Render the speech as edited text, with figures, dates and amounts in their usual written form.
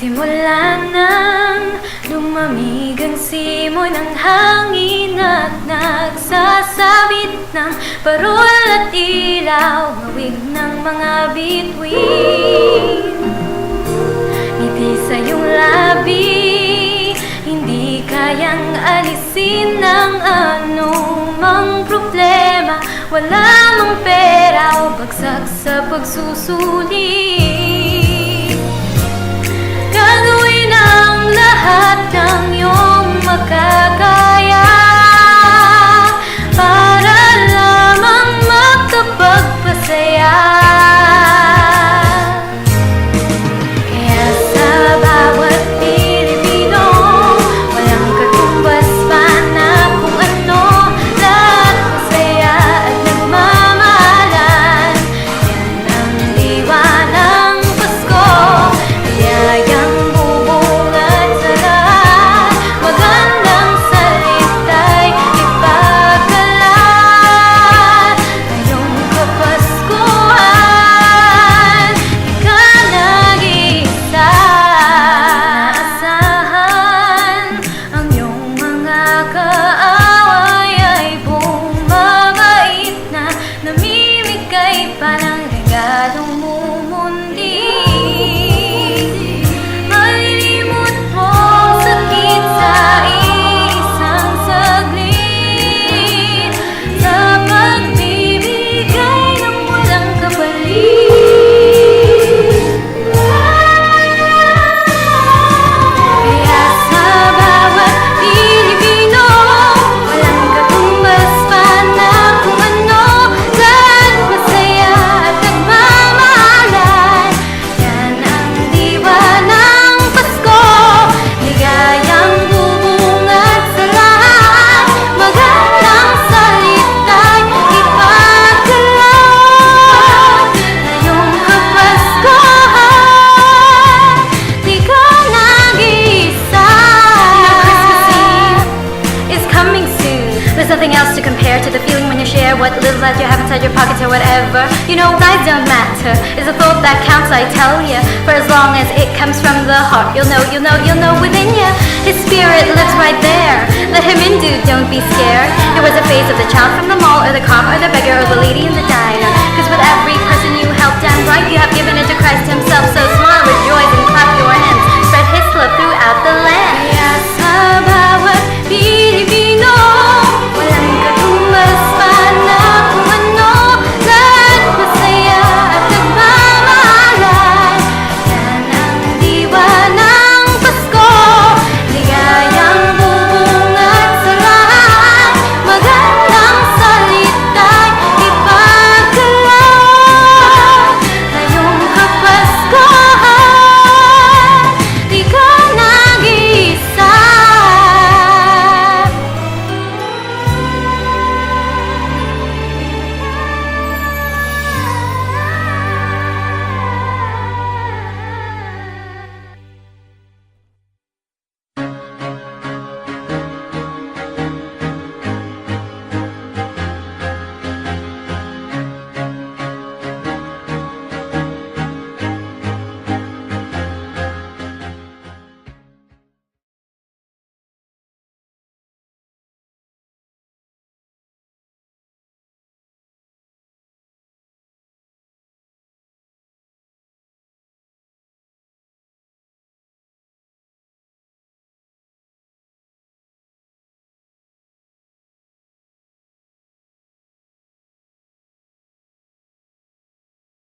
Simula nang lumamig ang simoy ng hangin at nagsasabit ng parol at ilaw, hawig ng mga bituin. Ngiti sa iyong labi, hindi kayang alisin ng anumang problema. Wala mang pera o bagsak sa pagsusulit. Gagawin ang lahat ng iyong makakaya para lamang makapagpasaya. Kaya sa bawat Pilipino, walang katumbas pa na kung ano, lahat masaya at nagmamahalan. Yan ang diwa ng Pasko, ligayang bubungad sa lahat, magandang salita'y ipagkalat. Ngayong Kapaskuhan, ikaw nag-iisa. Naasahan ang iyong mga kaaway ay bumabait na, namimigay pa ng regalong mumundi. Malilimot mo ang sakit sa isang saglit, sa pagbibigay ng walang kapalit. Kaya sa bawat Pilipino, walang katumbas pa na kung ano, lahat masaya at nagmamahalan. Yan ang diwa ng Pasko, ligayang bubungad sa lahat, magandang salita'y ipagkalat. Ngayong Kapaskuhan, di ka nag-iisa. Christmas Eve is coming soon. There's nothing else to compare to the feeling when you share what little that you have inside your pockets or whatever. You know, lies don't matter. It's the thought that counts, I tell you. For as long as it comes from the heart, you'll know within you. His spirit lives right there. Let him in, dude, don't be scared. It was a phase of the child from the mall, or the cop, or the beggar, or the lady in the diner. 'Cause with every person you helped and right, you have given a